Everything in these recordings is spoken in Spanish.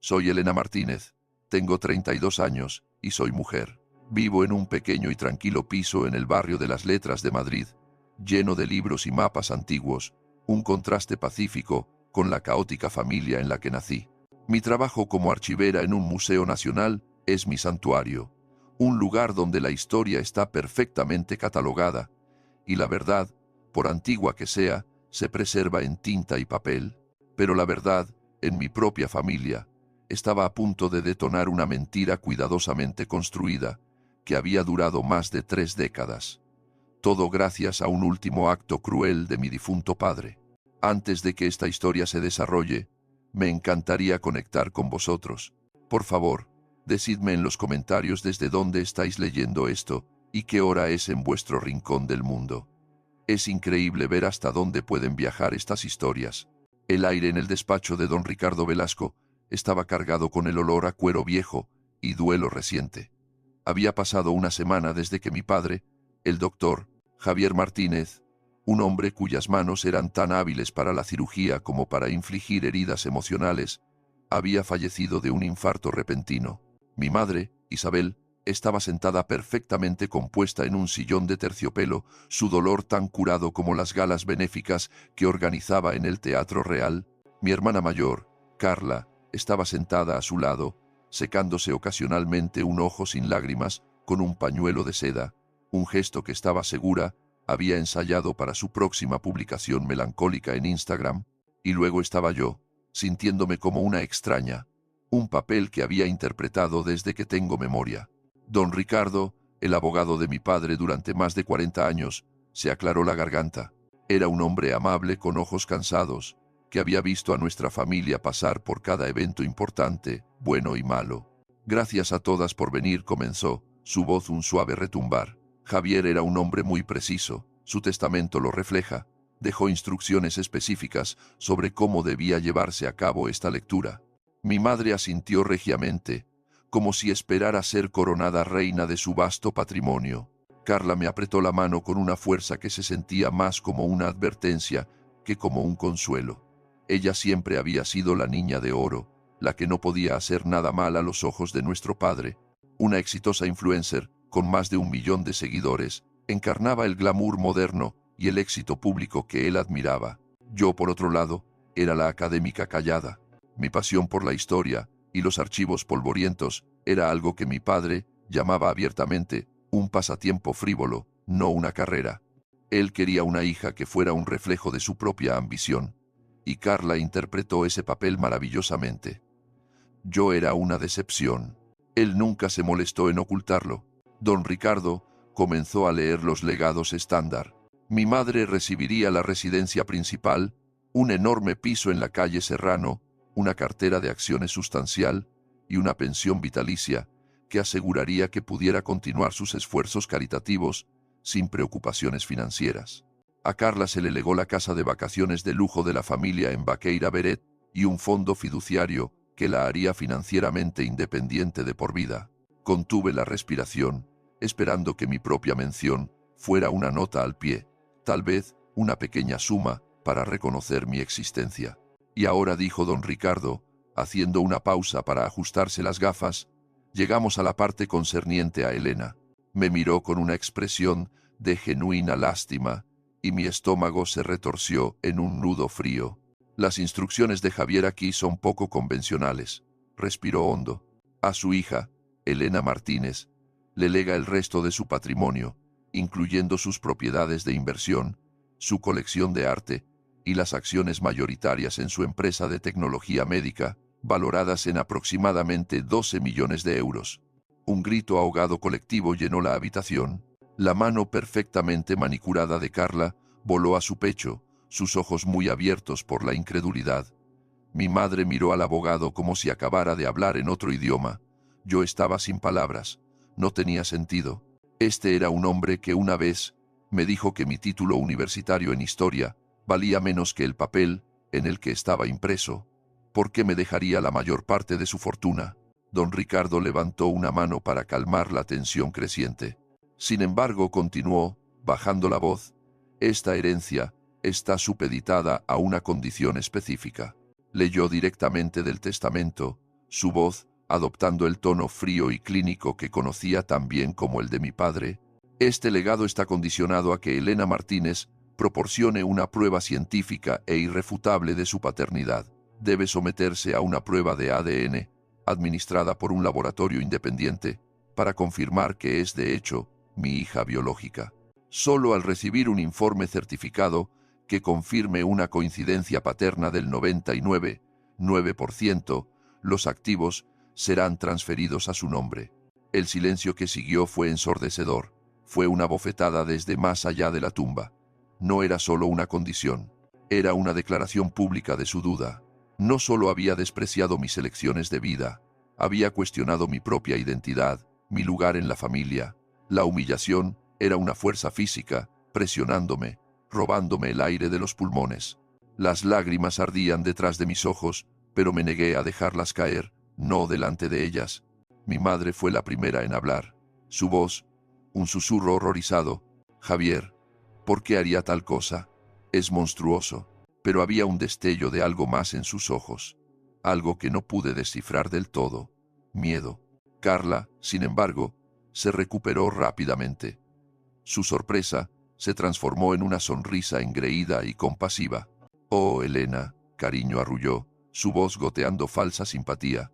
Soy Elena Martínez, tengo 32 años y soy mujer. Vivo en un pequeño y tranquilo piso en el barrio de las Letras de Madrid, lleno de libros y mapas antiguos, un contraste pacífico con la caótica familia en la que nací. Mi trabajo como archivera en un museo nacional es mi santuario, un lugar donde la historia está perfectamente catalogada y la verdad, por antigua que sea, se preserva en tinta y papel. Pero la verdad, en mi propia familia, estaba a punto de detonar una mentira cuidadosamente construida, que había durado más de 3 décadas. Todo gracias a un último acto cruel de mi difunto padre. Antes de que esta historia se desarrolle, me encantaría conectar con vosotros. Por favor, decidme en los comentarios desde dónde estáis leyendo esto y qué hora es en vuestro rincón del mundo. Es increíble ver hasta dónde pueden viajar estas historias. El aire en el despacho de don Ricardo Velasco estaba cargado con el olor a cuero viejo y duelo reciente. Había pasado una semana desde que mi padre, el doctor Javier Martínez, un hombre cuyas manos eran tan hábiles para la cirugía como para infligir heridas emocionales, había fallecido de un infarto repentino. Mi madre, Isabel, estaba sentada perfectamente compuesta en un sillón de terciopelo, su dolor tan curado como las galas benéficas que organizaba en el Teatro Real. Mi hermana mayor, Carla, estaba sentada a su lado, secándose ocasionalmente un ojo sin lágrimas con un pañuelo de seda, un gesto que estaba segura había ensayado para su próxima publicación melancólica en Instagram. Y luego estaba yo, sintiéndome como una extraña, un papel que había interpretado desde que tengo memoria. Don Ricardo, el abogado de mi padre durante más de 40 años, se aclaró la garganta. Era un hombre amable con ojos cansados, que había visto a nuestra familia pasar por cada evento importante, bueno y malo. Gracias a todas por venir, comenzó, su voz un suave retumbar. Javier era un hombre muy preciso, su testamento lo refleja. Dejó instrucciones específicas sobre cómo debía llevarse a cabo esta lectura. Mi madre asintió regiamente, como si esperara ser coronada reina de su vasto patrimonio. Carla me apretó la mano con una fuerza que se sentía más como una advertencia que como un consuelo. Ella siempre había sido la niña de oro, la que no podía hacer nada mal a los ojos de nuestro padre. Una exitosa influencer, con más de 1 millón de seguidores, encarnaba el glamour moderno y el éxito público que él admiraba. Yo, por otro lado, era la académica callada. Mi pasión por la historia y los archivos polvorientos era algo que mi padre llamaba abiertamente un pasatiempo frívolo, no una carrera. Él quería una hija que fuera un reflejo de su propia ambición, y Carla interpretó ese papel maravillosamente. Yo era una decepción. Él nunca se molestó en ocultarlo. Don Ricardo comenzó a leer los legados estándar. Mi madre recibiría la residencia principal, un enorme piso en la calle Serrano, una cartera de acciones sustancial y una pensión vitalicia que aseguraría que pudiera continuar sus esfuerzos caritativos sin preocupaciones financieras. A Carla se le legó la casa de vacaciones de lujo de la familia en Baqueira Beret y un fondo fiduciario que la haría financieramente independiente de por vida. Contuve la respiración, esperando que mi propia mención fuera una nota al pie, tal vez una pequeña suma para reconocer mi existencia. Y ahora, dijo don Ricardo, haciendo una pausa para ajustarse las gafas, llegamos a la parte concerniente a Elena. Me miró con una expresión de genuina lástima, y mi estómago se retorció en un nudo frío. Las instrucciones de Javier aquí son poco convencionales. Respiró hondo. A su hija, Elena Martínez, le lega el resto de su patrimonio, incluyendo sus propiedades de inversión, su colección de arte y las acciones mayoritarias en su empresa de tecnología médica, valoradas en aproximadamente 12 millones de euros. Un grito ahogado colectivo llenó la habitación. La mano perfectamente manicurada de Carla voló a su pecho, sus ojos muy abiertos por la incredulidad. Mi madre miró al abogado como si acabara de hablar en otro idioma. Yo estaba sin palabras. No tenía sentido. Este era un hombre que una vez me dijo que mi título universitario en historia valía menos que el papel en el que estaba impreso. ¿Por qué me dejaría la mayor parte de su fortuna? Don Ricardo levantó una mano para calmar la tensión creciente. Sin embargo, continuó, bajando la voz, esta herencia está supeditada a una condición específica. Leyó directamente del testamento, Su voz, adoptando el tono frío y clínico que conocía tan bien como el de mi padre. Este legado está condicionado a que Elena Martínez proporcione una prueba científica e irrefutable de su paternidad. Debe someterse a una prueba de ADN, administrada por un laboratorio independiente, para confirmar que es de hecho mi hija biológica. Solo al recibir un informe certificado que confirme una coincidencia paterna del 99,9%, los activos serán transferidos a su nombre. El silencio que siguió fue ensordecedor. Fue una bofetada desde más allá de la tumba. No era solo una condición, era una declaración pública de su duda. No solo había despreciado mis elecciones de vida, había cuestionado mi propia identidad, mi lugar en la familia. La humillación era una fuerza física, presionándome, robándome el aire de los pulmones. Las lágrimas ardían detrás de mis ojos, pero me negué a dejarlas caer, no delante de ellas. Mi madre fue la primera en hablar. Su voz, un susurro horrorizado. Javier, ¿por qué haría tal cosa? Es monstruoso. Pero había un destello de algo más en sus ojos. Algo que no pude descifrar del todo. Miedo. Carla, sin embargo, se recuperó rápidamente. Su sorpresa se transformó en una sonrisa engreída y compasiva. «Oh, Elena», cariño arrulló, su voz goteando falsa simpatía.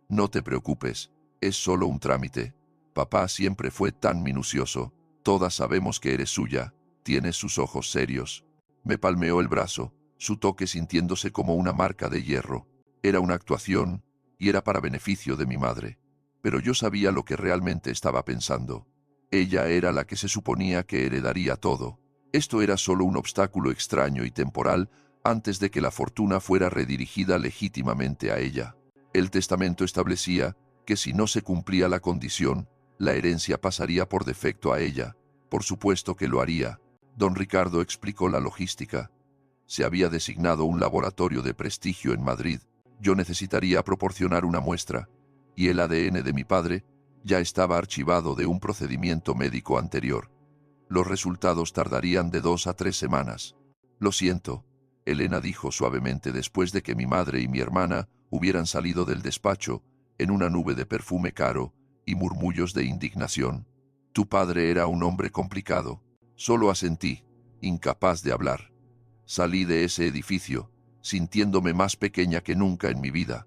«No te preocupes, es solo un trámite. Papá siempre fue tan minucioso. Todas sabemos que eres suya. Tienes sus ojos serios». Me palmeó el brazo, su toque sintiéndose como una marca de hierro. Era una actuación, y era para beneficio de mi madre. Pero yo sabía lo que realmente estaba pensando. Ella era la que se suponía que heredaría todo. Esto era solo un obstáculo extraño y temporal antes de que la fortuna fuera redirigida legítimamente a ella. El testamento establecía que si no se cumplía la condición, la herencia pasaría por defecto a ella. Por supuesto que lo haría. Don Ricardo explicó la logística. Se había designado un laboratorio de prestigio en Madrid. Yo necesitaría proporcionar una muestra, y el ADN de mi padre ya estaba archivado de un procedimiento médico anterior. Los resultados tardarían de 2 a 3 semanas. «Lo siento», Elena dijo suavemente después de que mi madre y mi hermana hubieran salido del despacho en una nube de perfume caro y murmullos de indignación. «Tu padre era un hombre complicado». Solo asentí, incapaz de hablar. Salí de ese edificio, sintiéndome más pequeña que nunca en mi vida.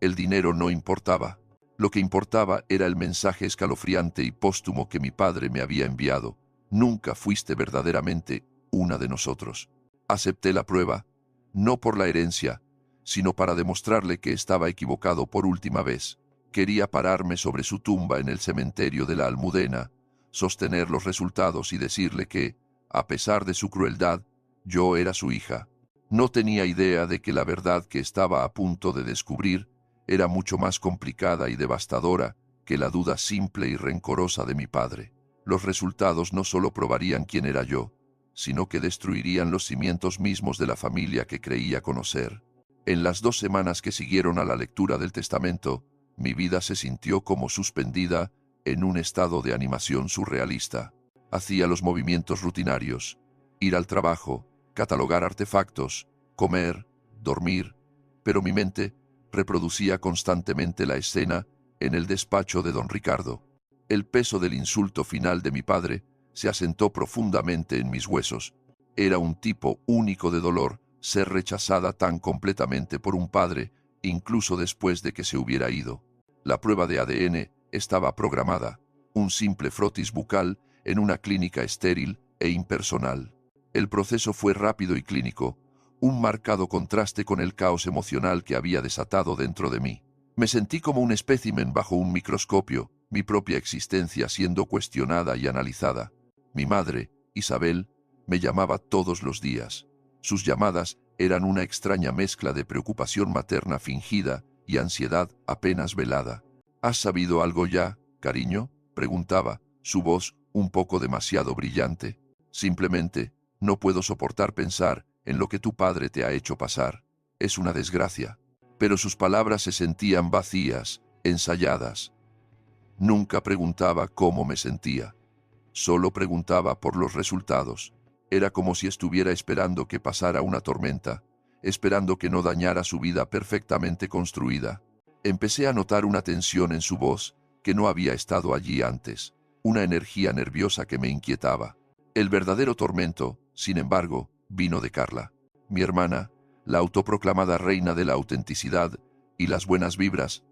El dinero no importaba. Lo que importaba era el mensaje escalofriante y póstumo que mi padre me había enviado. «Nunca fuiste verdaderamente una de nosotros». Acepté la prueba, no por la herencia, sino para demostrarle que estaba equivocado por última vez. Quería pararme sobre su tumba en el cementerio de la Almudena, sostener los resultados y decirle que, a pesar de su crueldad, yo era su hija. No tenía idea de que la verdad que estaba a punto de descubrir era mucho más complicada y devastadora que la duda simple y rencorosa de mi padre. Los resultados no solo probarían quién era yo, sino que destruirían los cimientos mismos de la familia que creía conocer. En las 2 semanas que siguieron a la lectura del testamento, mi vida se sintió como suspendida en un estado de animación surrealista. Hacía los movimientos rutinarios, ir al trabajo, catalogar artefactos, comer, dormir, pero mi mente reproducía constantemente la escena en el despacho de don Ricardo. El peso del insulto final de mi padre se asentó profundamente en mis huesos. Era un tipo único de dolor ser rechazada tan completamente por un padre, incluso después de que se hubiera ido. La prueba de ADN estaba programada, un simple frotis bucal en una clínica estéril e impersonal. El proceso fue rápido y clínico, un marcado contraste con el caos emocional que había desatado dentro de mí. Me sentí como un espécimen bajo un microscopio, mi propia existencia siendo cuestionada y analizada. Mi madre, Isabel, me llamaba todos los días. Sus llamadas eran una extraña mezcla de preocupación materna fingida y ansiedad apenas velada. «¿Has sabido algo ya, cariño?», preguntaba, su voz un poco demasiado brillante. «Simplemente, no puedo soportar pensar en lo que tu padre te ha hecho pasar. Es una desgracia». Pero sus palabras se sentían vacías, ensayadas. Nunca preguntaba cómo me sentía. Solo preguntaba por los resultados. Era como si estuviera esperando que pasara una tormenta, esperando que no dañara su vida perfectamente construida. Empecé a notar una tensión en su voz que no había estado allí antes, una energía nerviosa que me inquietaba. El verdadero tormento, sin embargo, vino de Carla. Mi hermana, la autoproclamada reina de la autenticidad y las buenas vibras,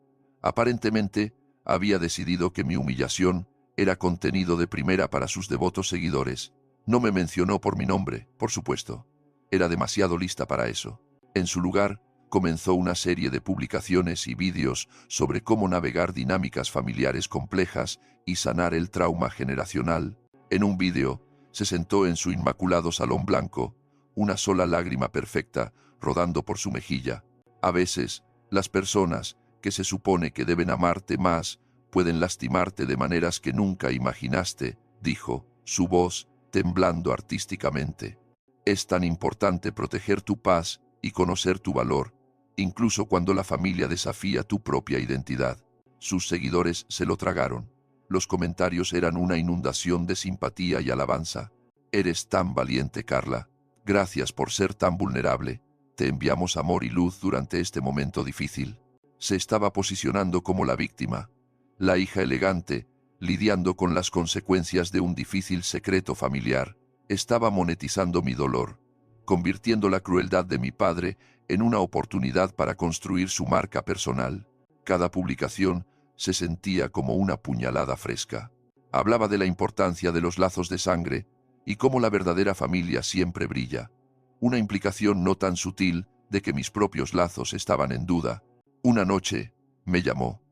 aparentemente había decidido que mi humillación era contenido de primera para sus devotos seguidores. No me mencionó por mi nombre, por supuesto. Era demasiado lista para eso. En su lugar, comenzó una serie de publicaciones y vídeos sobre cómo navegar dinámicas familiares complejas y sanar el trauma generacional. En un vídeo, se sentó en su inmaculado salón blanco, una sola lágrima perfecta rodando por su mejilla. A veces, las personas que se supone que deben amarte más pueden lastimarte de maneras que nunca imaginaste, dijo, su voz temblando artísticamente. Es tan importante proteger tu paz y conocer tu valor, incluso cuando la familia desafía tu propia identidad. Sus seguidores se lo tragaron. Los comentarios eran una inundación de simpatía y alabanza. Eres tan valiente, Carla. Gracias por ser tan vulnerable. Te enviamos amor y luz durante este momento difícil. Se estaba posicionando como la víctima, la hija elegante, lidiando con las consecuencias de un difícil secreto familiar. Estaba monetizando mi dolor, convirtiendo la crueldad de mi padre en una oportunidad para construir su marca personal. Cada publicación se sentía como una puñalada fresca. Hablaba de la importancia de los lazos de sangre y cómo la verdadera familia siempre brilla. Una implicación no tan sutil de que mis propios lazos estaban en duda. Una noche, me llamó.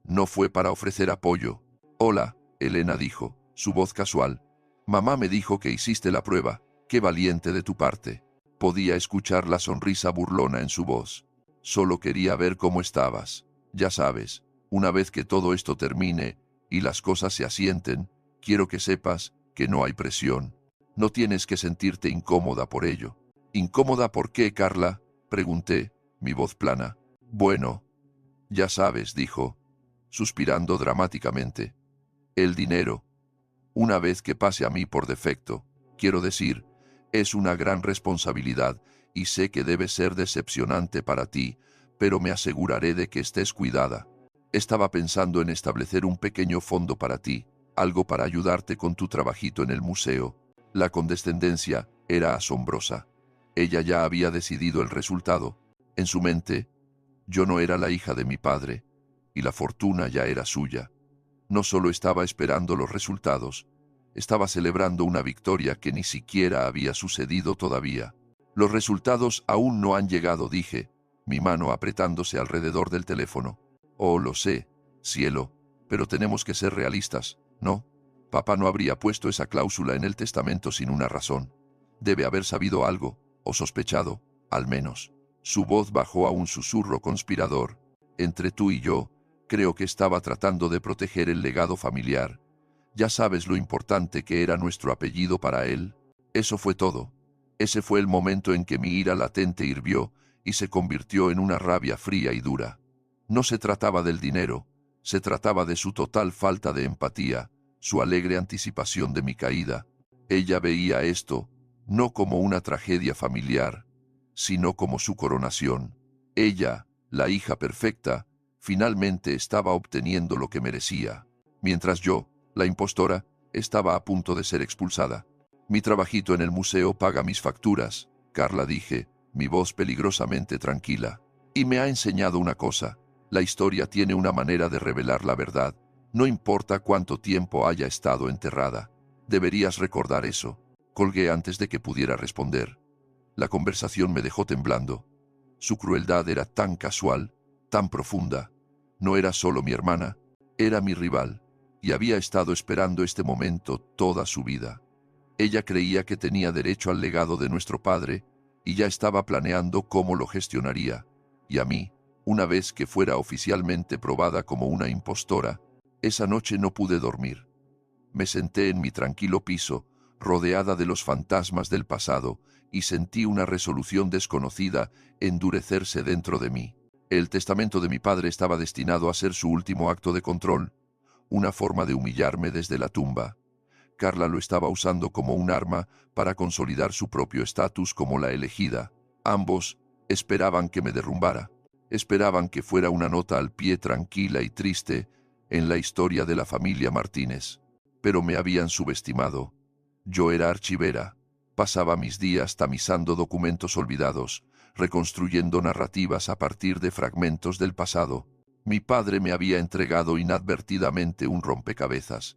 No fue para ofrecer apoyo. Hola, Elena dijo, su voz casual. Mamá me dijo que hiciste la prueba. Qué valiente de tu parte. Podía escuchar la sonrisa burlona en su voz. Solo quería ver cómo estabas. Ya sabes, una vez que todo esto termine y las cosas se asienten, quiero que sepas que no hay presión. No tienes que sentirte incómoda por ello. ¿Incómoda por qué, Carla?, pregunté, mi voz plana. Bueno, ya sabes, dijo, suspirando dramáticamente. El dinero. Una vez que pase a mí por defecto, quiero decir, es una gran responsabilidad y sé que debe ser decepcionante para ti, pero me aseguraré de que estés cuidada. Estaba pensando en establecer un pequeño fondo para ti, algo para ayudarte con tu trabajito en el museo. La condescendencia era asombrosa. Ella ya había decidido el resultado. En su mente, yo no era la hija de mi padre, y la fortuna ya era suya. No solo estaba esperando los resultados, estaba celebrando una victoria que ni siquiera había sucedido todavía. Los resultados aún no han llegado, dije, mi mano apretándose alrededor del teléfono. Oh, lo sé, cielo, pero tenemos que ser realistas, ¿no? Papá no habría puesto esa cláusula en el testamento sin una razón. Debe haber sabido algo, o sospechado, al menos. Su voz bajó a un susurro conspirador. Entre tú y yo, creo que estaba tratando de proteger el legado familiar. Ya sabes lo importante que era nuestro apellido para él. Eso fue todo. Ese fue el momento en que mi ira latente hirvió y se convirtió en una rabia fría y dura. No se trataba del dinero, se trataba de su total falta de empatía, su alegre anticipación de mi caída. Ella veía esto, no como una tragedia familiar, sino como su coronación. Ella, la hija perfecta, finalmente estaba obteniendo lo que merecía, mientras yo, la impostora, estaba a punto de ser expulsada. Mi trabajito en el museo paga mis facturas, Carla, dije, mi voz peligrosamente tranquila. Y me ha enseñado una cosa, la historia tiene una manera de revelar la verdad, no importa cuánto tiempo haya estado enterrada. Deberías recordar eso. Colgué antes de que pudiera responder. La conversación me dejó temblando. Su crueldad era tan casual, tan profunda. No era solo mi hermana, era mi rival, y había estado esperando este momento toda su vida. Ella creía que tenía derecho al legado de nuestro padre, y ya estaba planeando cómo lo gestionaría. Y a mí, una vez que fuera oficialmente probada como una impostora, esa noche no pude dormir. Me senté en mi tranquilo piso, rodeada de los fantasmas del pasado, y sentí una resolución desconocida endurecerse dentro de mí. El testamento de mi padre estaba destinado a ser su último acto de control, una forma de humillarme desde la tumba. Carla lo estaba usando como un arma para consolidar su propio estatus como la elegida. Ambos esperaban que me derrumbara. Esperaban que fuera una nota al pie tranquila y triste en la historia de la familia Martínez. Pero me habían subestimado. Yo era archivera. Pasaba mis días tamizando documentos olvidados, reconstruyendo narrativas a partir de fragmentos del pasado. Mi padre me había entregado inadvertidamente un rompecabezas.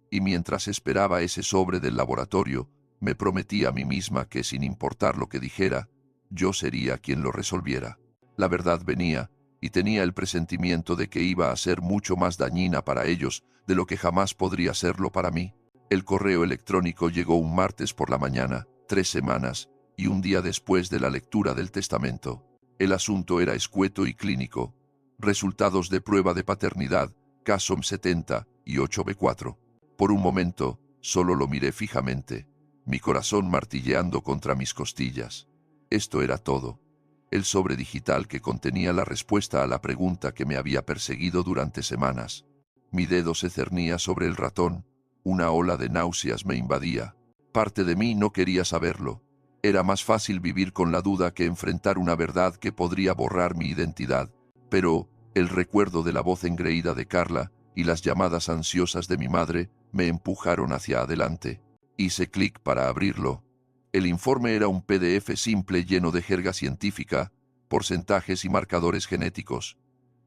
Y mientras esperaba ese sobre del laboratorio, me prometí a mí misma que, sin importar lo que dijera, yo sería quien lo resolviera. La verdad venía, y tenía el presentimiento de que iba a ser mucho más dañina para ellos de lo que jamás podría serlo para mí. El correo electrónico llegó un martes por la mañana, 3 semanas, y un día después de la lectura del testamento. El asunto era escueto y clínico. Resultados de prueba de paternidad, CASOM 70 y 8B4. Por un momento, solo lo miré fijamente, mi corazón martilleando contra mis costillas. Esto era todo. El sobre digital que contenía la respuesta a la pregunta que me había perseguido durante semanas. Mi dedo se cernía sobre el ratón. Una ola de náuseas me invadía. Parte de mí no quería saberlo. Era más fácil vivir con la duda que enfrentar una verdad que podría borrar mi identidad. Pero el recuerdo de la voz engreída de Carla y las llamadas ansiosas de mi madre me empujaron hacia adelante. Hice clic para abrirlo. El informe era un PDF simple lleno de jerga científica, porcentajes y marcadores genéticos.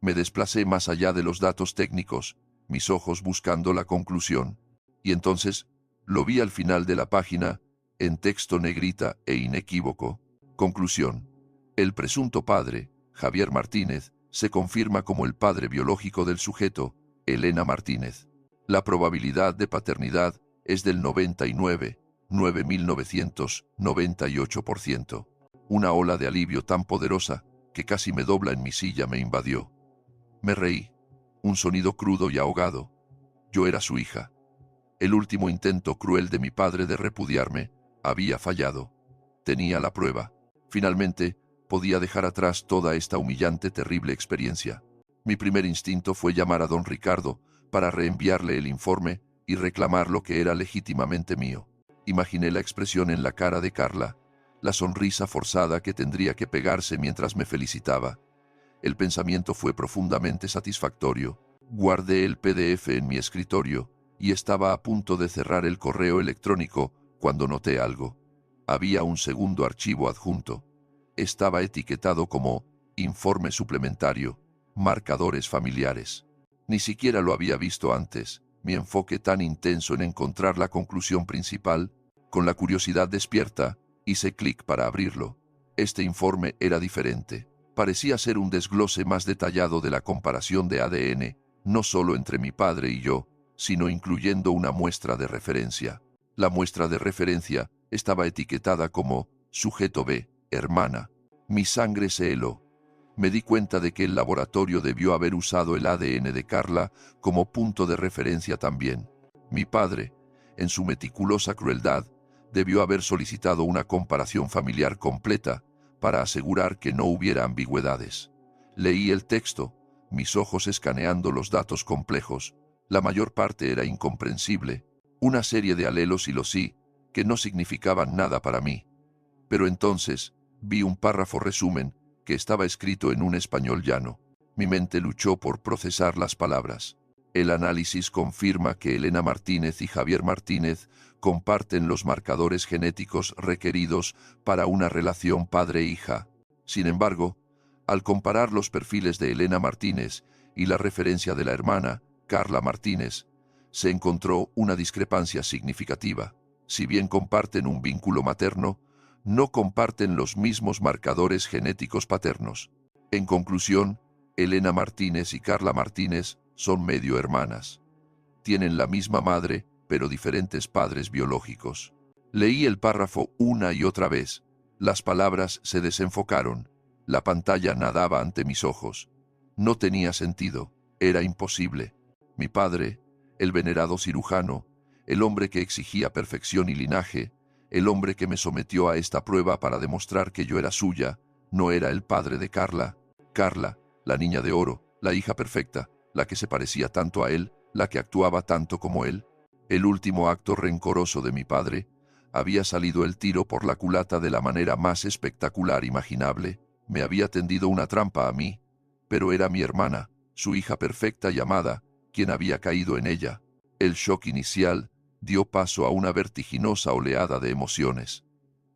Me desplacé más allá de los datos técnicos, mis ojos buscando la conclusión. Y entonces, lo vi al final de la página, en texto negrita e inequívoco. Conclusión. El presunto padre, Javier Martínez, se confirma como el padre biológico del sujeto, Elena Martínez. La probabilidad de paternidad es del 99.998%. Una ola de alivio tan poderosa que casi me dobla en mi silla me invadió. Me reí. Un sonido crudo y ahogado. Yo era su hija. El último intento cruel de mi padre de repudiarme había fallado. Tenía la prueba. Finalmente, podía dejar atrás toda esta humillante, terrible experiencia. Mi primer instinto fue llamar a don Ricardo para reenviarle el informe y reclamar lo que era legítimamente mío. Imaginé la expresión en la cara de Carla, la sonrisa forzada que tendría que pegarse mientras me felicitaba. El pensamiento fue profundamente satisfactorio. Guardé el PDF en mi escritorio y estaba a punto de cerrar el correo electrónico cuando noté algo. Había un segundo archivo adjunto. Estaba etiquetado como informe suplementario, marcadores familiares. Ni siquiera lo había visto antes. Mi enfoque tan intenso en encontrar la conclusión principal, con la curiosidad despierta, hice clic para abrirlo. Este informe era diferente. Parecía ser un desglose más detallado de la comparación de ADN, no solo entre mi padre y yo, sino incluyendo una muestra de referencia. La muestra de referencia estaba etiquetada como sujeto B, hermana. Mi sangre se heló. Me di cuenta de que el laboratorio debió haber usado el ADN de Carla como punto de referencia también. Mi padre, en su meticulosa crueldad, debió haber solicitado una comparación familiar completa para asegurar que no hubiera ambigüedades. Leí el texto, mis ojos escaneando los datos complejos. La mayor parte era incomprensible, una serie de alelos y los sí, que no significaban nada para mí. Pero entonces, vi un párrafo resumen que estaba escrito en un español llano. Mi mente luchó por procesar las palabras. El análisis confirma que Elena Martínez y Javier Martínez comparten los marcadores genéticos requeridos para una relación padre-hija. Sin embargo, al comparar los perfiles de Elena Martínez y la referencia de la hermana, Carla Martínez, se encontró una discrepancia significativa. Si bien comparten un vínculo materno, no comparten los mismos marcadores genéticos paternos. En conclusión, Elena Martínez y Carla Martínez son medio hermanas. Tienen la misma madre, pero diferentes padres biológicos. Leí el párrafo una y otra vez. Las palabras se desenfocaron. La pantalla nadaba ante mis ojos. No tenía sentido. Era imposible. Mi padre, el venerado cirujano, el hombre que exigía perfección y linaje, el hombre que me sometió a esta prueba para demostrar que yo era suya, no era el padre de Carla. Carla, la niña de oro, la hija perfecta, la que se parecía tanto a él, la que actuaba tanto como él. El último acto rencoroso de mi padre, había salido el tiro por la culata de la manera más espectacular imaginable, me había tendido una trampa a mí, pero era mi hermana, su hija perfecta y amada, quien había caído en ella. El shock inicial dio paso a una vertiginosa oleada de emociones.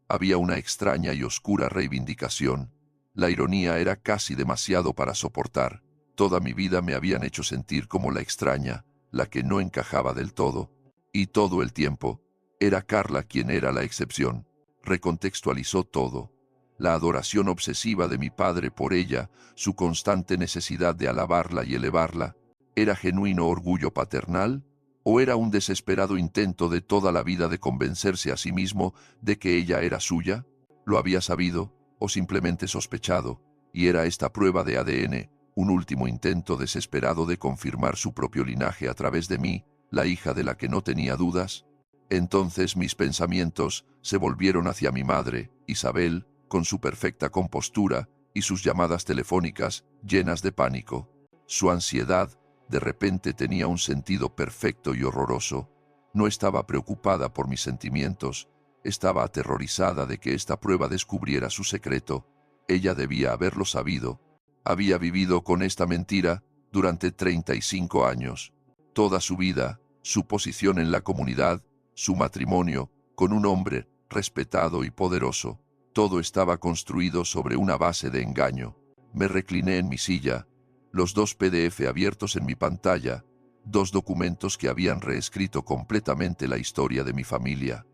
Había una extraña y oscura reivindicación. La ironía era casi demasiado para soportar. Toda mi vida me habían hecho sentir como la extraña, la que no encajaba del todo. Y todo el tiempo, era Carla quien era la excepción. Recontextualizó todo. La adoración obsesiva de mi padre por ella, su constante necesidad de alabarla y elevarla, ¿era genuino orgullo paternal? ¿O era un desesperado intento de toda la vida de convencerse a sí mismo de que ella era suya? ¿Lo había sabido o simplemente sospechado? Y era esta prueba de ADN, un último intento desesperado de confirmar su propio linaje a través de mí, la hija de la que no tenía dudas. Entonces mis pensamientos se volvieron hacia mi madre, Isabel, con su perfecta compostura y sus llamadas telefónicas llenas de pánico. Su ansiedad, de repente, tenía un sentido perfecto y horroroso. No estaba preocupada por mis sentimientos, estaba aterrorizada de que esta prueba descubriera su secreto. Ella debía haberlo sabido. Había vivido con esta mentira durante 35 años. Toda su vida, su posición en la comunidad, su matrimonio con un hombre respetado y poderoso. Todo estaba construido sobre una base de engaño. Me recliné en mi silla, los 2 PDF abiertos en mi pantalla, 2 documentos que habían reescrito completamente la historia de mi familia.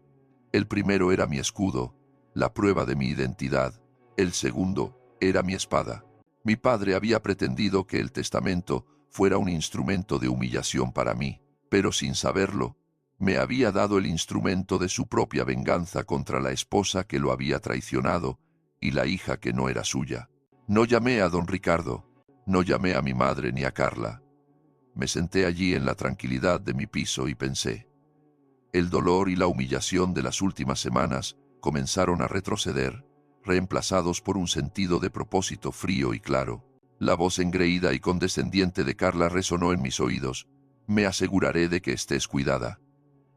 El primero era mi escudo, la prueba de mi identidad. El segundo era mi espada. Mi padre había pretendido que el testamento fuera un instrumento de humillación para mí, pero sin saberlo, me había dado el instrumento de su propia venganza contra la esposa que lo había traicionado y la hija que no era suya. No llamé a don Ricardo, no llamé a mi madre ni a Carla. Me senté allí en la tranquilidad de mi piso y pensé. El dolor y la humillación de las últimas semanas comenzaron a retroceder, reemplazados por un sentido de propósito frío y claro. La voz engreída y condescendiente de Carla resonó en mis oídos. Me aseguraré de que estés cuidada.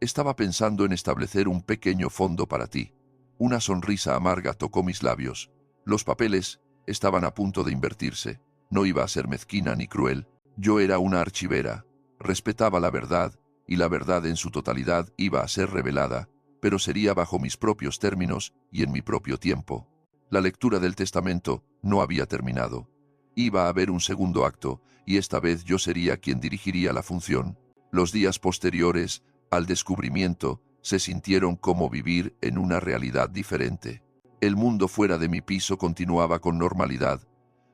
Estaba pensando en establecer un pequeño fondo para ti. Una sonrisa amarga tocó mis labios. Los papeles estaban a punto de invertirse. No iba a ser mezquina ni cruel. Yo era una archivera. Respetaba la verdad, y la verdad en su totalidad iba a ser revelada, pero sería bajo mis propios términos y en mi propio tiempo. La lectura del testamento no había terminado. Iba a haber un segundo acto, y esta vez yo sería quien dirigiría la función. Los días posteriores al descubrimiento se sintieron como vivir en una realidad diferente. El mundo fuera de mi piso continuaba con normalidad,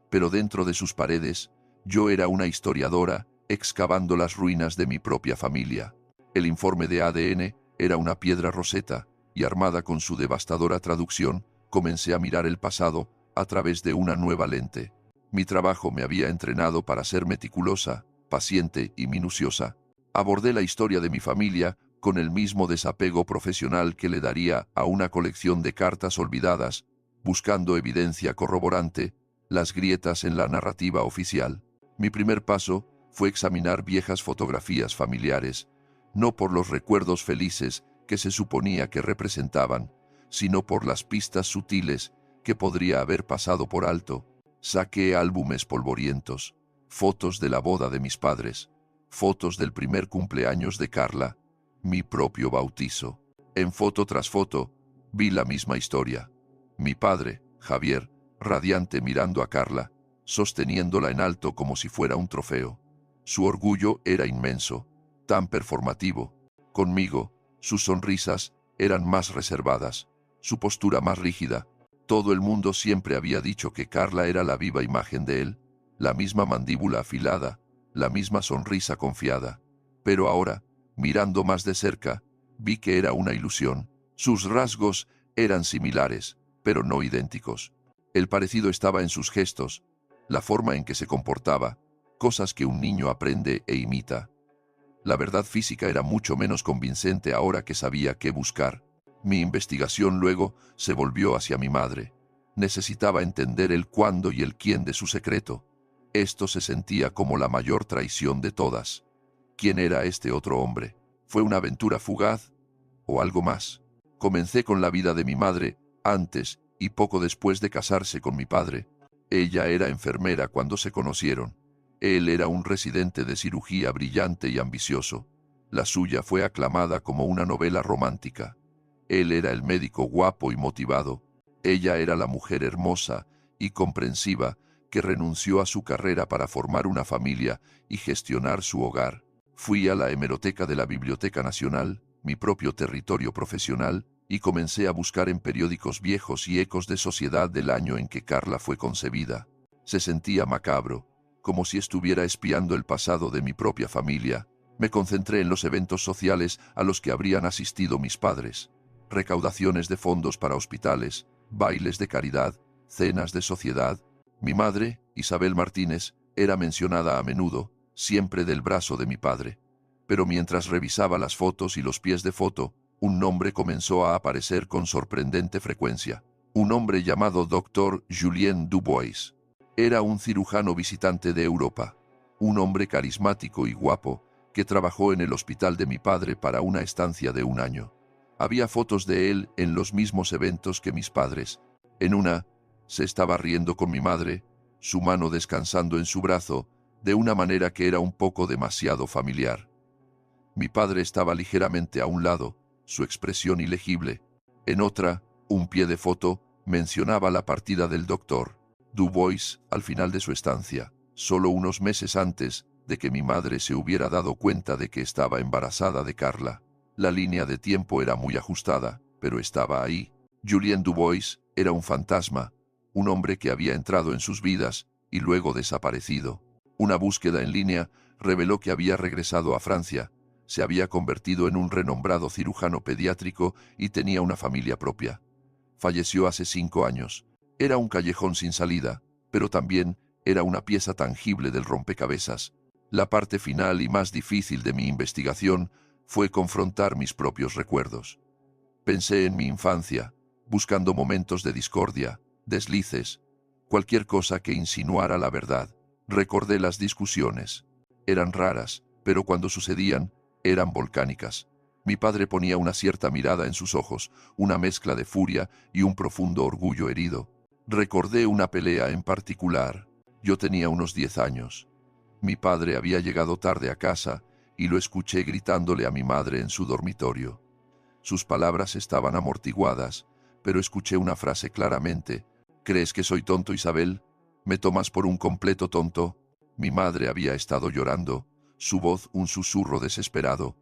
pero dentro de sus paredes, yo era una historiadora excavando las ruinas de mi propia familia. El informe de ADN era una piedra roseta, y armada con su devastadora traducción, comencé a mirar el pasado a través de una nueva lente. Mi trabajo me había entrenado para ser meticulosa, paciente y minuciosa. Abordé la historia de mi familia con el mismo desapego profesional que le daría a una colección de cartas olvidadas, buscando evidencia corroborante, las grietas en la narrativa oficial. Mi primer paso fue examinar viejas fotografías familiares, no por los recuerdos felices que se suponía que representaban, sino por las pistas sutiles que podría haber pasado por alto. Saqué álbumes polvorientos, fotos de la boda de mis padres, fotos del primer cumpleaños de Carla, mi propio bautizo. En foto tras foto, vi la misma historia. Mi padre, Javier, radiante mirando a Carla, sosteniéndola en alto como si fuera un trofeo. Su orgullo era inmenso, tan performativo. Conmigo, sus sonrisas eran más reservadas, su postura más rígida. Todo el mundo siempre había dicho que Carla era la viva imagen de él, la misma mandíbula afilada, la misma sonrisa confiada. Pero ahora, mirando más de cerca, vi que era una ilusión. Sus rasgos eran similares, pero no idénticos. El parecido estaba en sus gestos, la forma en que se comportaba, cosas que un niño aprende e imita. La verdad física era mucho menos convincente ahora que sabía qué buscar. Mi investigación luego se volvió hacia mi madre. Necesitaba entender el cuándo y el quién de su secreto. Esto se sentía como la mayor traición de todas. ¿Quién era este otro hombre? ¿Fue una aventura fugaz o algo más? Comencé con la vida de mi madre, antes y poco después de casarse con mi padre. Ella era enfermera cuando se conocieron. Él era un residente de cirugía brillante y ambicioso. La suya fue aclamada como una novela romántica. Él era el médico guapo y motivado. Ella era la mujer hermosa y comprensiva que renunció a su carrera para formar una familia y gestionar su hogar. Fui a la hemeroteca de la Biblioteca Nacional, mi propio territorio profesional, y comencé a buscar en periódicos viejos y ecos de sociedad del año en que Carla fue concebida. Se sentía macabro, como si estuviera espiando el pasado de mi propia familia. Me concentré en los eventos sociales a los que habrían asistido mis padres. Recaudaciones de fondos para hospitales, bailes de caridad, cenas de sociedad. Mi madre, Isabel Martínez, era mencionada a menudo, siempre del brazo de mi padre. Pero mientras revisaba las fotos y los pies de foto, un nombre comenzó a aparecer con sorprendente frecuencia. Un hombre llamado Dr. Julien Dubois. Era un cirujano visitante de Europa. Un hombre carismático y guapo que trabajó en el hospital de mi padre para una estancia de 1 año. Había fotos de él en los mismos eventos que mis padres. En una, se estaba riendo con mi madre, su mano descansando en su brazo, de una manera que era un poco demasiado familiar. Mi padre estaba ligeramente a un lado, su expresión ilegible. En otra, un pie de foto, mencionaba la partida del doctor Dubois al final de su estancia, solo unos meses antes de que mi madre se hubiera dado cuenta de que estaba embarazada de Carla. La línea de tiempo era muy ajustada, pero estaba ahí. Julien Dubois era un fantasma, un hombre que había entrado en sus vidas y luego desaparecido. Una búsqueda en línea reveló que había regresado a Francia, se había convertido en un renombrado cirujano pediátrico y tenía una familia propia. Falleció hace 5 años. Era un callejón sin salida, pero también era una pieza tangible del rompecabezas. La parte final y más difícil de mi investigación fue confrontar mis propios recuerdos. Pensé en mi infancia, buscando momentos de discordia, deslices, cualquier cosa que insinuara la verdad. Recordé las discusiones. Eran raras, pero cuando sucedían, eran volcánicas. Mi padre ponía una cierta mirada en sus ojos, una mezcla de furia y un profundo orgullo herido. Recordé una pelea en particular. Yo tenía unos 10 años. Mi padre había llegado tarde a casa y lo escuché gritándole a mi madre en su dormitorio. Sus palabras estaban amortiguadas, pero escuché una frase claramente. ¿Crees que soy tonto, Isabel? ¿Me tomas por un completo tonto? Mi madre había estado llorando, su voz un susurro desesperado.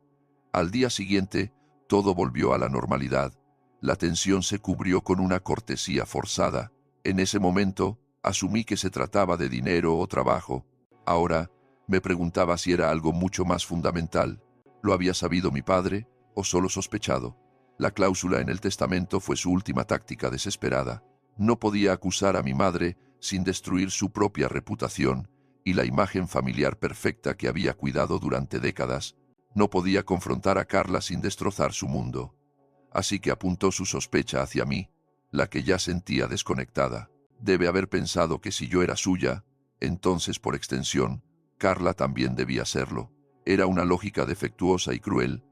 Al día siguiente, todo volvió a la normalidad. La tensión se cubrió con una cortesía forzada. En ese momento, asumí que se trataba de dinero o trabajo. Ahora, me preguntaba si era algo mucho más fundamental. ¿Lo había sabido mi padre o solo sospechado? La cláusula en el testamento fue su última táctica desesperada. No podía acusar a mi madre sin destruir su propia reputación y la imagen familiar perfecta que había cuidado durante décadas. No podía confrontar a Carla sin destrozar su mundo. Así que apuntó su sospecha hacia mí, la que ya sentía desconectada. Debe haber pensado que si yo era suya, entonces por extensión, Carla también debía serlo. Era una lógica defectuosa y cruel,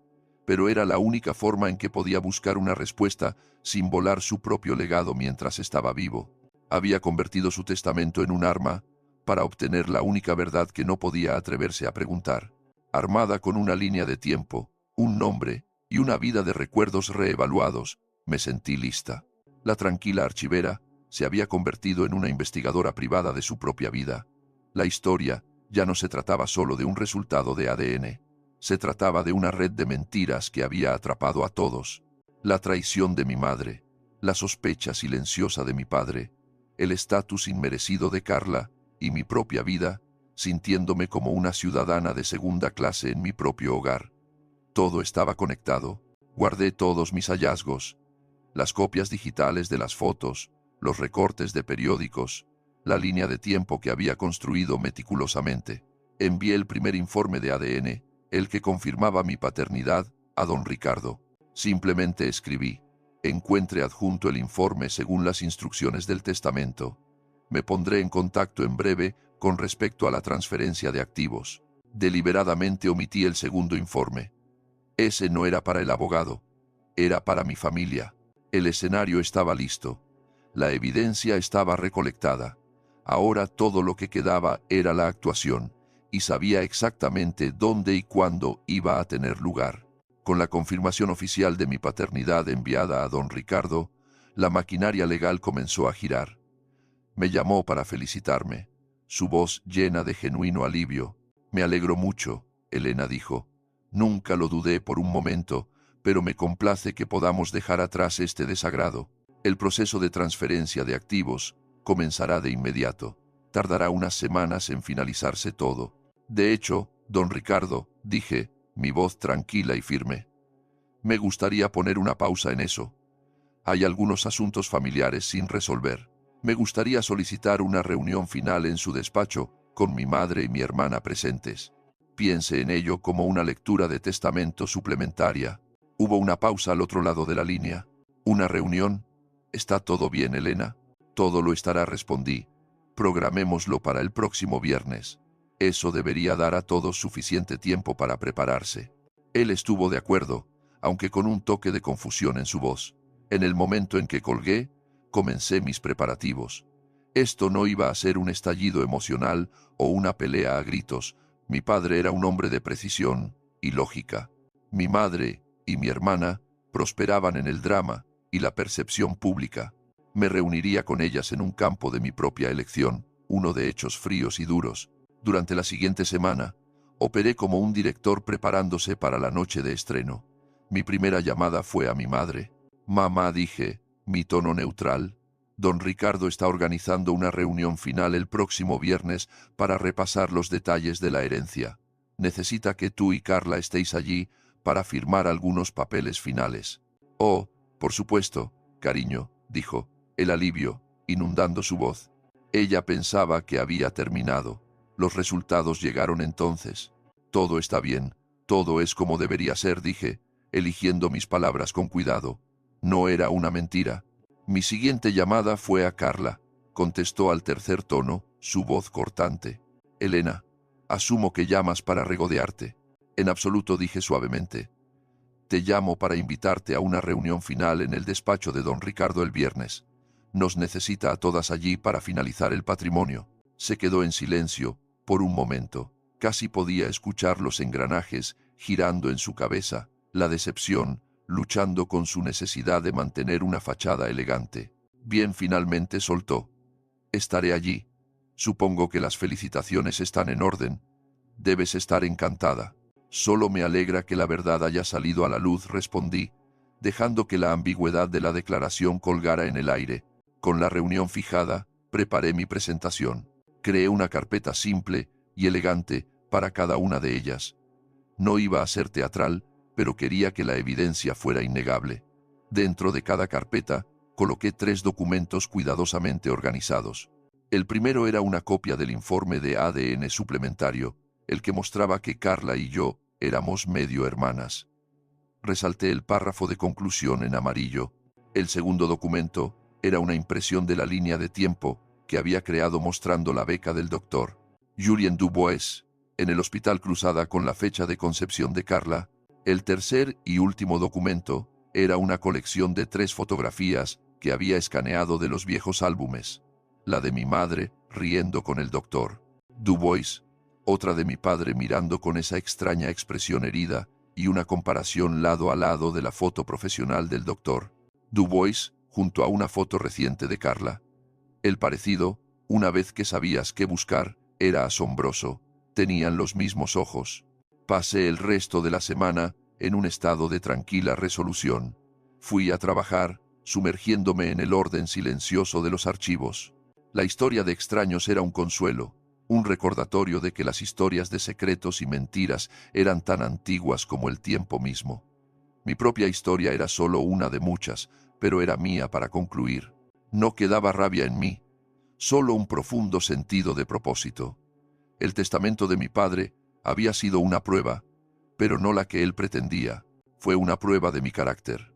pero era la única forma en que podía buscar una respuesta sin volar su propio legado mientras estaba vivo. Había convertido su testamento en un arma para obtener la única verdad que no podía atreverse a preguntar. Armada con una línea de tiempo, un nombre y una vida de recuerdos reevaluados, me sentí lista. La tranquila archivera se había convertido en una investigadora privada de su propia vida. La historia ya no se trataba solo de un resultado de ADN. Se trataba de una red de mentiras que había atrapado a todos. La traición de mi madre, la sospecha silenciosa de mi padre, el estatus inmerecido de Carla y mi propia vida, sintiéndome como una ciudadana de segunda clase en mi propio hogar. Todo estaba conectado. Guardé todos mis hallazgos, las copias digitales de las fotos, los recortes de periódicos, la línea de tiempo que había construido meticulosamente. Envié el primer informe de ADN, el que confirmaba mi paternidad, a don Ricardo. Simplemente escribí: encuentre adjunto el informe según las instrucciones del testamento. Me pondré en contacto en breve con respecto a la transferencia de activos. Deliberadamente omití el segundo informe. Ese no era para el abogado, era para mi familia. El escenario estaba listo. La evidencia estaba recolectada. Ahora todo lo que quedaba era la actuación, y sabía exactamente dónde y cuándo iba a tener lugar. Con la confirmación oficial de mi paternidad enviada a don Ricardo, la maquinaria legal comenzó a girar. Me llamó para felicitarme, su voz llena de genuino alivio. Me alegro mucho, Elena dijo. Nunca lo dudé por un momento, pero me complace que podamos dejar atrás este desagrado. El proceso de transferencia de activos comenzará de inmediato. Tardará unas semanas en finalizarse todo. De hecho, don Ricardo, dije, mi voz tranquila y firme, me gustaría poner una pausa en eso. Hay algunos asuntos familiares sin resolver. Me gustaría solicitar una reunión final en su despacho, con mi madre y mi hermana presentes. Piense en ello como una lectura de testamento suplementaria. Hubo una pausa al otro lado de la línea. ¿Una reunión? ¿Está todo bien, Elena? Todo lo estará, respondí. Programémoslo para el próximo viernes. Eso debería dar a todos suficiente tiempo para prepararse. Él estuvo de acuerdo, aunque con un toque de confusión en su voz. En el momento en que colgué, comencé mis preparativos. Esto no iba a ser un estallido emocional o una pelea a gritos. Mi padre era un hombre de precisión y lógica. Mi madre y mi hermana prosperaban en el drama y la percepción pública. Me reuniría con ellas en un campo de mi propia elección, uno de hechos fríos y duros. Durante la siguiente semana, operé como un director preparándose para la noche de estreno. Mi primera llamada fue a mi madre. Mamá, dije, mi tono neutral. Don Ricardo está organizando una reunión final el próximo viernes para repasar los detalles de la herencia. Necesita que tú y Carla estéis allí para firmar algunos papeles finales. Oh, por supuesto, cariño, dijo, el alivio, inundando su voz. Ella pensaba que había terminado. Los resultados llegaron entonces. Todo está bien, todo es como debería ser, dije, eligiendo mis palabras con cuidado. No era una mentira. Mi siguiente llamada fue a Carla. Contestó al tercer tono, su voz cortante. Elena, asumo que llamas para regodearte. En absoluto, dije suavemente. Te llamo para invitarte a una reunión final en el despacho de don Ricardo el viernes. Nos necesita a todas allí para finalizar el patrimonio. Se quedó en silencio, por un momento. Casi podía escuchar los engranajes girando en su cabeza, la decepción, luchando con su necesidad de mantener una fachada elegante. Bien, finalmente soltó. Estaré allí. Supongo que las felicitaciones están en orden. Debes estar encantada. Solo me alegra que la verdad haya salido a la luz, respondí, dejando que la ambigüedad de la declaración colgara en el aire. Con la reunión fijada, preparé mi presentación. Creé una carpeta simple y elegante para cada una de ellas. No iba a ser teatral, pero quería que la evidencia fuera innegable. Dentro de cada carpeta, coloqué 3 documentos cuidadosamente organizados. El primero era una copia del informe de ADN suplementario, el que mostraba que Carla y yo éramos medio hermanas. Resalté el párrafo de conclusión en amarillo. El segundo documento era una impresión de la línea de tiempo que había creado mostrando la beca del doctor Julien Dubois en el Hospital Cruzada con la fecha de concepción de Carla. El tercer y último documento era una colección de 3 fotografías que había escaneado de los viejos álbumes. La de mi madre riendo con el doctor Dubois, otra de mi padre mirando con esa extraña expresión herida y una comparación lado a lado de la foto profesional del doctor Dubois junto a una foto reciente de Carla. El parecido, una vez que sabías qué buscar, era asombroso. Tenían los mismos ojos. Pasé el resto de la semana en un estado de tranquila resolución. Fui a trabajar, sumergiéndome en el orden silencioso de los archivos. La historia de extraños era un consuelo, un recordatorio de que las historias de secretos y mentiras eran tan antiguas como el tiempo mismo. Mi propia historia era solo una de muchas, pero era mía para concluir. No quedaba rabia en mí, solo un profundo sentido de propósito. El testamento de mi padre había sido una prueba, pero no la que él pretendía. Fue una prueba de mi carácter.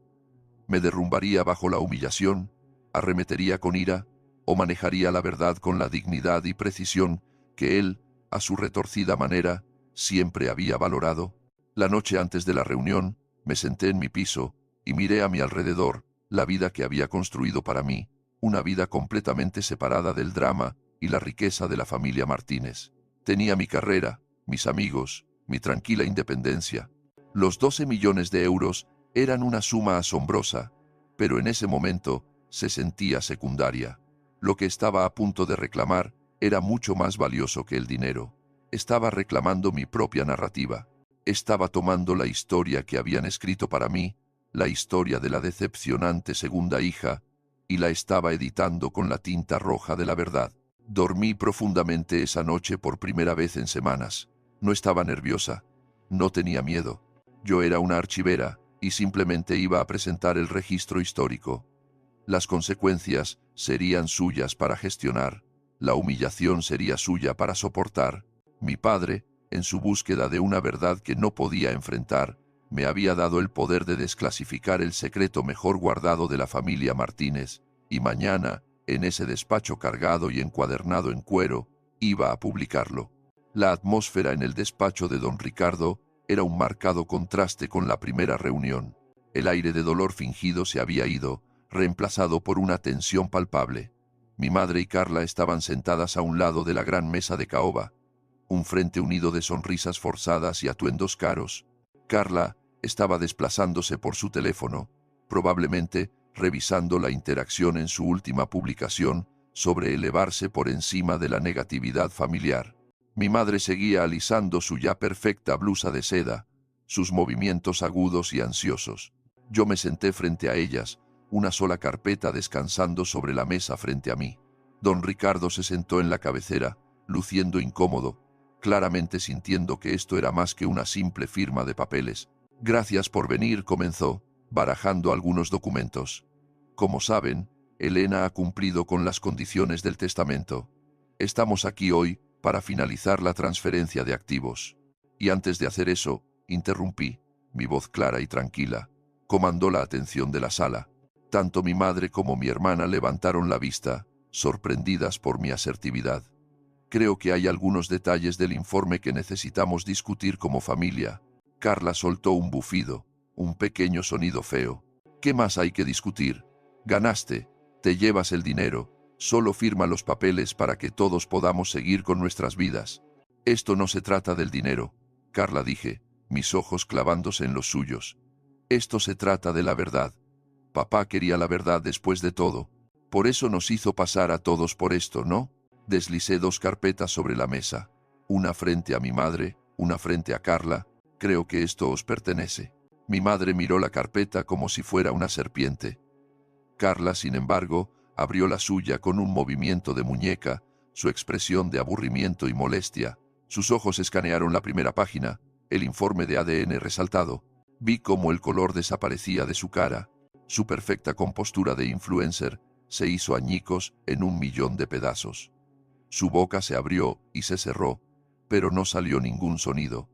Me derrumbaría bajo la humillación, arremetería con ira, o manejaría la verdad con la dignidad y precisión que él, a su retorcida manera, siempre había valorado. La noche antes de la reunión, me senté en mi piso y miré a mi alrededor la vida que había construido para mí, una vida completamente separada del drama y la riqueza de la familia Martínez. Tenía mi carrera, mis amigos, mi tranquila independencia. Los 12 millones de euros eran una suma asombrosa, pero en ese momento se sentía secundaria. Lo que estaba a punto de reclamar era mucho más valioso que el dinero. Estaba reclamando mi propia narrativa. Estaba tomando la historia que habían escrito para mí, la historia de la decepcionante segunda hija, y la estaba editando con la tinta roja de la verdad. Dormí profundamente esa noche por primera vez en semanas. No estaba nerviosa, no tenía miedo. Yo era una archivera y simplemente iba a presentar el registro histórico. Las consecuencias serían suyas para gestionar, la humillación sería suya para soportar. Mi padre, en su búsqueda de una verdad que no podía enfrentar, me había dado el poder de desclasificar el secreto mejor guardado de la familia Martínez, y mañana, en ese despacho cargado y encuadernado en cuero, iba a publicarlo. La atmósfera en el despacho de don Ricardo era un marcado contraste con la primera reunión. El aire de dolor fingido se había ido, reemplazado por una tensión palpable. Mi madre y Carla estaban sentadas a un lado de la gran mesa de caoba, un frente unido de sonrisas forzadas y atuendos caros. Carla estaba desplazándose por su teléfono, probablemente revisando la interacción en su última publicación sobre elevarse por encima de la negatividad familiar. Mi madre seguía alisando su ya perfecta blusa de seda, sus movimientos agudos y ansiosos. Yo me senté frente a ellas, una sola carpeta descansando sobre la mesa frente a mí. Don Ricardo se sentó en la cabecera, luciendo incómodo, claramente sintiendo que esto era más que una simple firma de papeles. Gracias por venir, comenzó, barajando algunos documentos. Como saben, Elena ha cumplido con las condiciones del testamento. Estamos aquí hoy para finalizar la transferencia de activos. Y antes de hacer eso, interrumpí. Mi voz clara y tranquila comandó la atención de la sala. Tanto mi madre como mi hermana levantaron la vista, sorprendidas por mi asertividad. Creo que hay algunos detalles del informe que necesitamos discutir como familia. Carla soltó un bufido, un pequeño sonido feo. ¿Qué más hay que discutir? Ganaste, te llevas el dinero, solo firma los papeles para que todos podamos seguir con nuestras vidas. Esto no se trata del dinero, Carla dije, mis ojos clavándose en los suyos. Esto se trata de la verdad. Papá quería la verdad después de todo. Por eso nos hizo pasar a todos por esto, ¿no? Deslicé 2 carpetas sobre la mesa. Una frente a mi madre, una frente a Carla. Creo que esto os pertenece. Mi madre miró la carpeta como si fuera una serpiente. Carla, sin embargo, abrió la suya con un movimiento de muñeca, su expresión de aburrimiento y molestia. Sus ojos escanearon la primera página, el informe de ADN resaltado. Vi cómo el color desaparecía de su cara. Su perfecta compostura de influencer se hizo añicos en 1.000.000 de pedazos. Su boca se abrió y se cerró, pero no salió ningún sonido.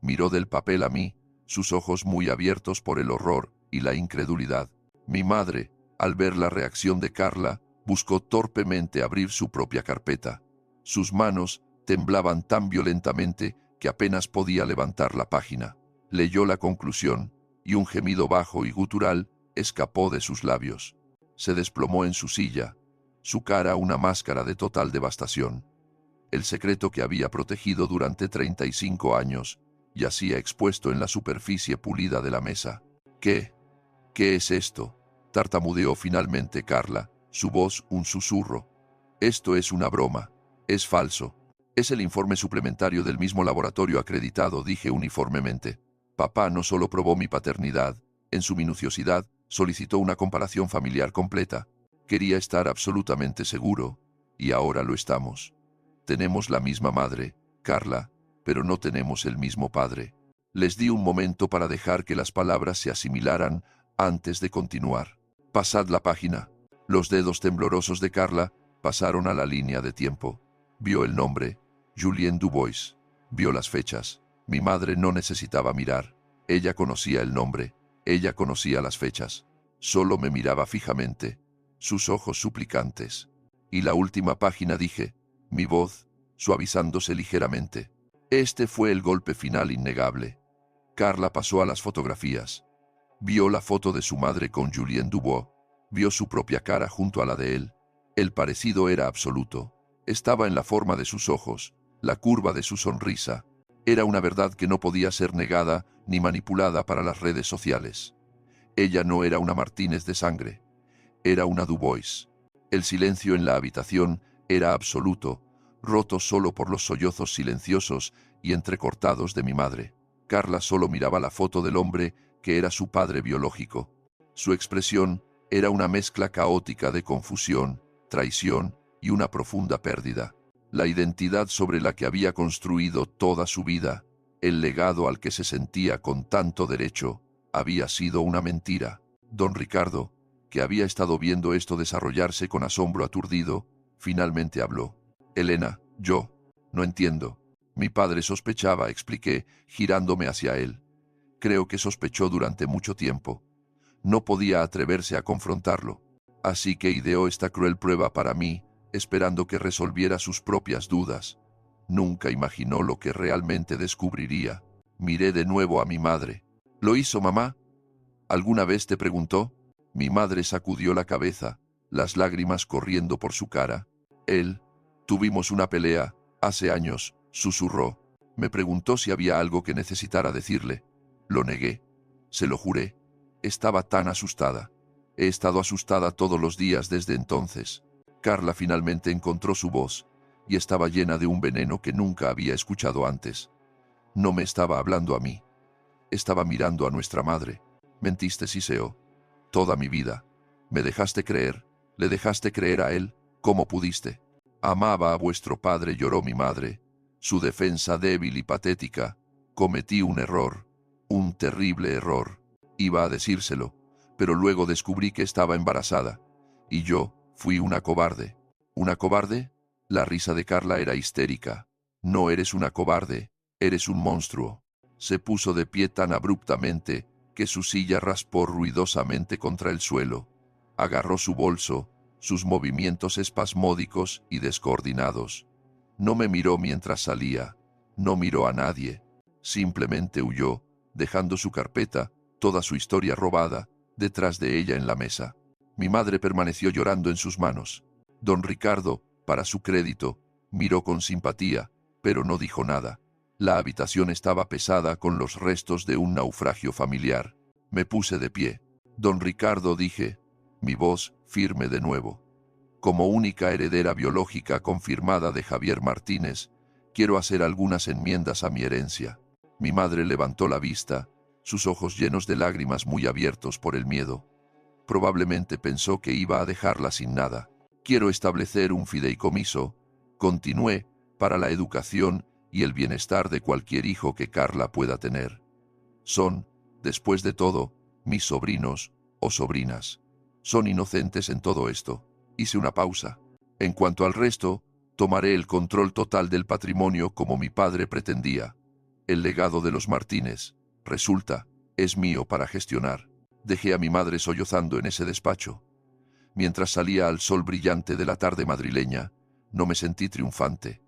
Miró del papel a mí, sus ojos muy abiertos por el horror y la incredulidad. Mi madre, al ver la reacción de Carla, buscó torpemente abrir su propia carpeta. Sus manos temblaban tan violentamente que apenas podía levantar la página. Leyó la conclusión, y un gemido bajo y gutural escapó de sus labios. Se desplomó en su silla, su cara una máscara de total devastación. El secreto que había protegido durante 35 años yacía expuesto en la superficie pulida de la mesa. ¿Qué? ¿Qué es esto? Tartamudeó finalmente Carla, su voz un susurro. Esto es una broma. Es falso. Es el informe suplementario del mismo laboratorio acreditado, dije uniformemente. Papá no solo probó mi paternidad, en su minuciosidad solicitó una comparación familiar completa. Quería estar absolutamente seguro, y ahora lo estamos. Tenemos la misma madre, Carla, pero no tenemos el mismo padre. Les di un momento para dejar que las palabras se asimilaran antes de continuar. Pasad la página. Los dedos temblorosos de Carla pasaron a la línea de tiempo. Vio el nombre, Julien Dubois. Vio las fechas. Mi madre no necesitaba mirar. Ella conocía el nombre. Ella conocía las fechas. Solo me miraba fijamente, sus ojos suplicantes. Y la última página, dije, mi voz suavizándose ligeramente. Este fue el golpe final innegable. Carla pasó a las fotografías. Vio la foto de su madre con Julien Dubois. Vio su propia cara junto a la de él. El parecido era absoluto. Estaba en la forma de sus ojos, la curva de su sonrisa. Era una verdad que no podía ser negada ni manipulada para las redes sociales. Ella no era una Martínez de sangre, era una Dubois. El silencio en la habitación era absoluto, roto solo por los sollozos silenciosos y entrecortados de mi madre. Carla solo miraba la foto del hombre que era su padre biológico. Su expresión era una mezcla caótica de confusión, traición y una profunda pérdida. La identidad sobre la que había construido toda su vida, el legado al que se sentía con tanto derecho, había sido una mentira. Don Ricardo, que había estado viendo esto desarrollarse con asombro aturdido, finalmente habló. Elena, yo no entiendo. Mi padre sospechaba, expliqué, girándome hacia él. Creo que sospechó durante mucho tiempo. No podía atreverse a confrontarlo. Así que ideó esta cruel prueba para mí, esperando que resolviera sus propias dudas. Nunca imaginó lo que realmente descubriría. Miré de nuevo a mi madre. ¿Lo hizo mamá? ¿Alguna vez te preguntó? Mi madre sacudió la cabeza, las lágrimas corriendo por su cara. Tuvimos una pelea, hace años, susurró. Me preguntó si había algo que necesitara decirle. Lo negué. Se lo juré. Estaba tan asustada. He estado asustada todos los días desde entonces. Carla finalmente encontró su voz, y estaba llena de un veneno que nunca había escuchado antes. No me estaba hablando a mí. Estaba mirando a nuestra madre. Mentiste, Siseo. Toda mi vida. Me dejaste creer. Le dejaste creer a él. ¿Cómo pudiste? Amaba a vuestro padre, lloró mi madre. Su defensa débil y patética. Cometí un error. Un terrible error. Iba a decírselo, pero luego descubrí que estaba embarazada. Y yo fui una cobarde. ¿Una cobarde? La risa de Carla era histérica. No eres una cobarde, eres un monstruo. Se puso de pie tan abruptamente que su silla raspó ruidosamente contra el suelo. Agarró su bolso, sus movimientos espasmódicos y descoordinados. No me miró mientras salía, no miró a nadie. Simplemente huyó, dejando su carpeta, toda su historia robada, detrás de ella en la mesa. Mi madre permaneció llorando en sus manos. Don Ricardo, para su crédito, miró con simpatía, pero no dijo nada. La habitación estaba pesada con los restos de un naufragio familiar. Me puse de pie. Don Ricardo, dije, mi voz firme de nuevo. Como única heredera biológica confirmada de Javier Martínez, quiero hacer algunas enmiendas a mi herencia. Mi madre levantó la vista, sus ojos llenos de lágrimas muy abiertos por el miedo. Probablemente pensó que iba a dejarla sin nada. Quiero establecer un fideicomiso, continué, para la educación y el bienestar de cualquier hijo que Carla pueda tener. Son, después de todo, mis sobrinos o sobrinas. Son inocentes en todo esto. Hice una pausa. En cuanto al resto, tomaré el control total del patrimonio como mi padre pretendía. El legado de los Martínez, resulta, es mío para gestionar. Dejé a mi madre sollozando en ese despacho. Mientras salía al sol brillante de la tarde madrileña, no me sentí triunfante.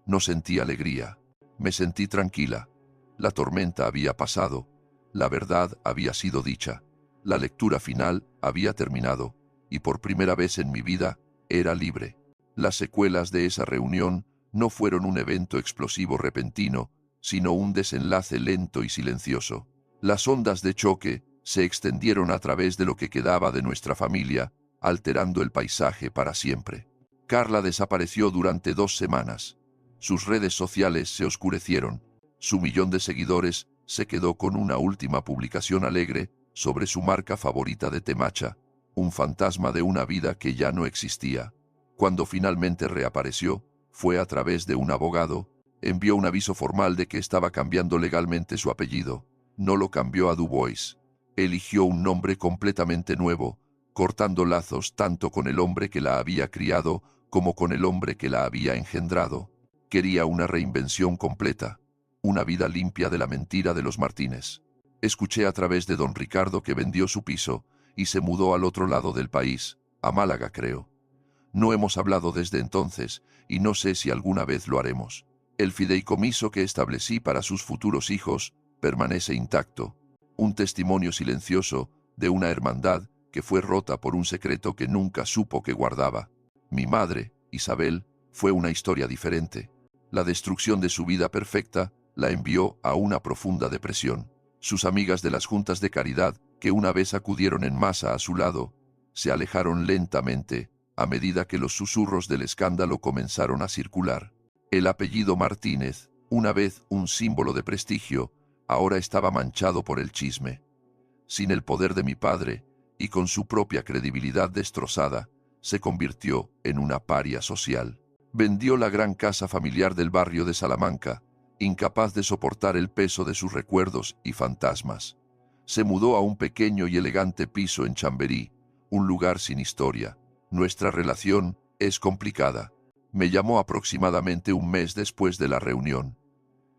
No sentí alegría. Me sentí tranquila. La tormenta había pasado. La verdad había sido dicha. La lectura final había terminado. Y por primera vez en mi vida, era libre. Las secuelas de esa reunión no fueron un evento explosivo repentino, sino un desenlace lento y silencioso. Las ondas de choque se extendieron a través de lo que quedaba de nuestra familia, alterando el paisaje para siempre. Carla desapareció durante 2 semanas. Sus redes sociales se oscurecieron. Su 1.000.000 de seguidores se quedó con una última publicación alegre sobre su marca favorita de temacha, un fantasma de una vida que ya no existía. Cuando finalmente reapareció, fue a través de un abogado, envió un aviso formal de que estaba cambiando legalmente su apellido. No lo cambió a Dubois. Eligió un nombre completamente nuevo, cortando lazos tanto con el hombre que la había criado como con el hombre que la había engendrado. Quería una reinvención completa, una vida limpia de la mentira de los Martínez. Escuché a través de don Ricardo que vendió su piso y se mudó al otro lado del país, a Málaga creo. No hemos hablado desde entonces y no sé si alguna vez lo haremos. El fideicomiso que establecí para sus futuros hijos permanece intacto, un testimonio silencioso de una hermandad que fue rota por un secreto que nunca supo que guardaba. Mi madre, Isabel, fue una historia diferente. La destrucción de su vida perfecta la envió a una profunda depresión. Sus amigas de las juntas de caridad, que una vez acudieron en masa a su lado, se alejaron lentamente a medida que los susurros del escándalo comenzaron a circular. El apellido Martínez, una vez un símbolo de prestigio, ahora estaba manchado por el chisme. Sin el poder de mi padre, y con su propia credibilidad destrozada, se convirtió en una paria social. Vendió la gran casa familiar del barrio de Salamanca, incapaz de soportar el peso de sus recuerdos y fantasmas. Se mudó a un pequeño y elegante piso en Chamberí, un lugar sin historia. Nuestra relación es complicada. Me llamó aproximadamente un mes después de la reunión.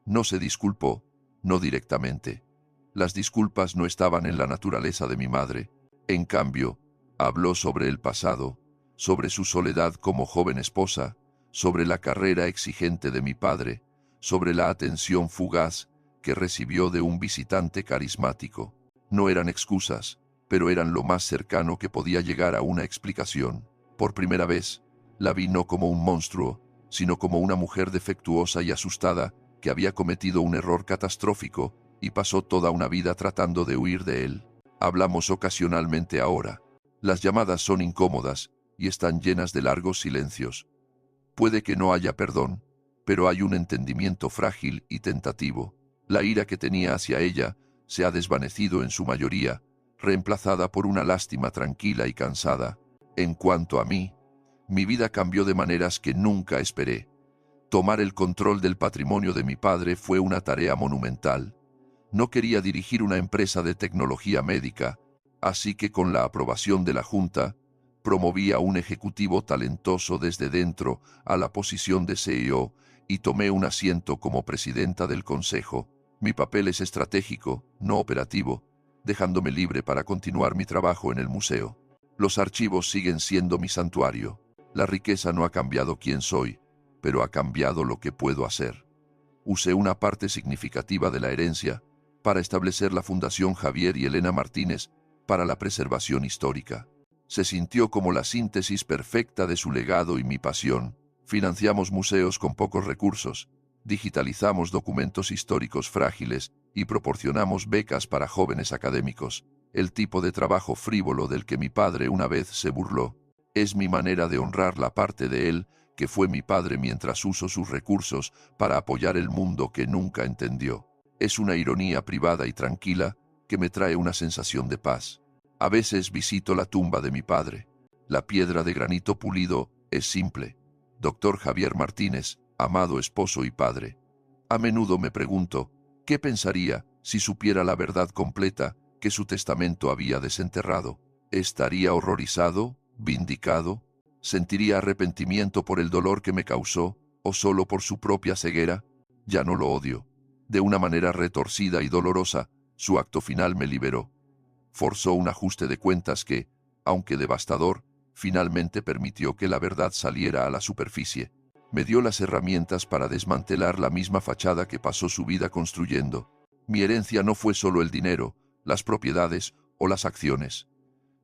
No se disculpó, no directamente. Las disculpas no estaban en la naturaleza de mi madre. En cambio, habló sobre el pasado, sobre su soledad como joven esposa, sobre la carrera exigente de mi padre, sobre la atención fugaz que recibió de un visitante carismático. No eran excusas, pero eran lo más cercano que podía llegar a una explicación. Por primera vez, la vi no como un monstruo, sino como una mujer defectuosa y asustada que había cometido un error catastrófico y pasó toda una vida tratando de huir de él. Hablamos ocasionalmente ahora. Las llamadas son incómodas y están llenas de largos silencios. Puede que no haya perdón, pero hay un entendimiento frágil y tentativo. La ira que tenía hacia ella se ha desvanecido en su mayoría, reemplazada por una lástima tranquila y cansada. En cuanto a mí, mi vida cambió de maneras que nunca esperé. Tomar el control del patrimonio de mi padre fue una tarea monumental. No quería dirigir una empresa de tecnología médica, así que con la aprobación de la Junta, promoví a un ejecutivo talentoso desde dentro a la posición de CEO y tomé un asiento como presidenta del consejo. Mi papel es estratégico, no operativo, dejándome libre para continuar mi trabajo en el museo. Los archivos siguen siendo mi santuario. La riqueza no ha cambiado quién soy, pero ha cambiado lo que puedo hacer. Usé una parte significativa de la herencia para establecer la Fundación Javier y Elena Martínez para la preservación histórica. Se sintió como la síntesis perfecta de su legado y mi pasión. Financiamos museos con pocos recursos, digitalizamos documentos históricos frágiles y proporcionamos becas para jóvenes académicos. El tipo de trabajo frívolo del que mi padre una vez se burló. Es mi manera de honrar la parte de él que fue mi padre mientras uso sus recursos para apoyar el mundo que nunca entendió. Es una ironía privada y tranquila que me trae una sensación de paz. A veces visito la tumba de mi padre. La piedra de granito pulido es simple. Doctor Javier Martínez, amado esposo y padre. A menudo me pregunto, ¿qué pensaría si supiera la verdad completa que su testamento había desenterrado? ¿Estaría horrorizado? ¿Vindicado? ¿Sentiría arrepentimiento por el dolor que me causó o solo por su propia ceguera? Ya no lo odio. De una manera retorcida y dolorosa, su acto final me liberó. Forzó un ajuste de cuentas que, aunque devastador, finalmente permitió que la verdad saliera a la superficie. Me dio las herramientas para desmantelar la misma fachada que pasó su vida construyendo. Mi herencia no fue solo el dinero, las propiedades o las acciones.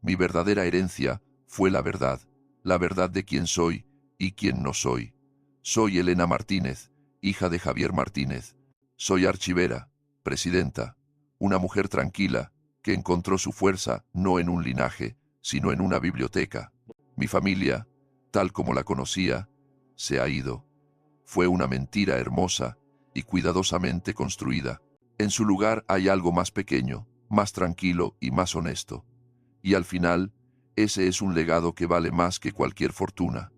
Mi verdadera herencia fue la verdad de quién soy y quién no soy. Soy Elena Martínez, hija de Javier Martínez. Soy archivera, presidenta, una mujer tranquila que encontró su fuerza no en un linaje, sino en una biblioteca. Mi familia, tal como la conocía, se ha ido. Fue una mentira hermosa y cuidadosamente construida. En su lugar hay algo más pequeño, más tranquilo y más honesto. Y al final, ese es un legado que vale más que cualquier fortuna.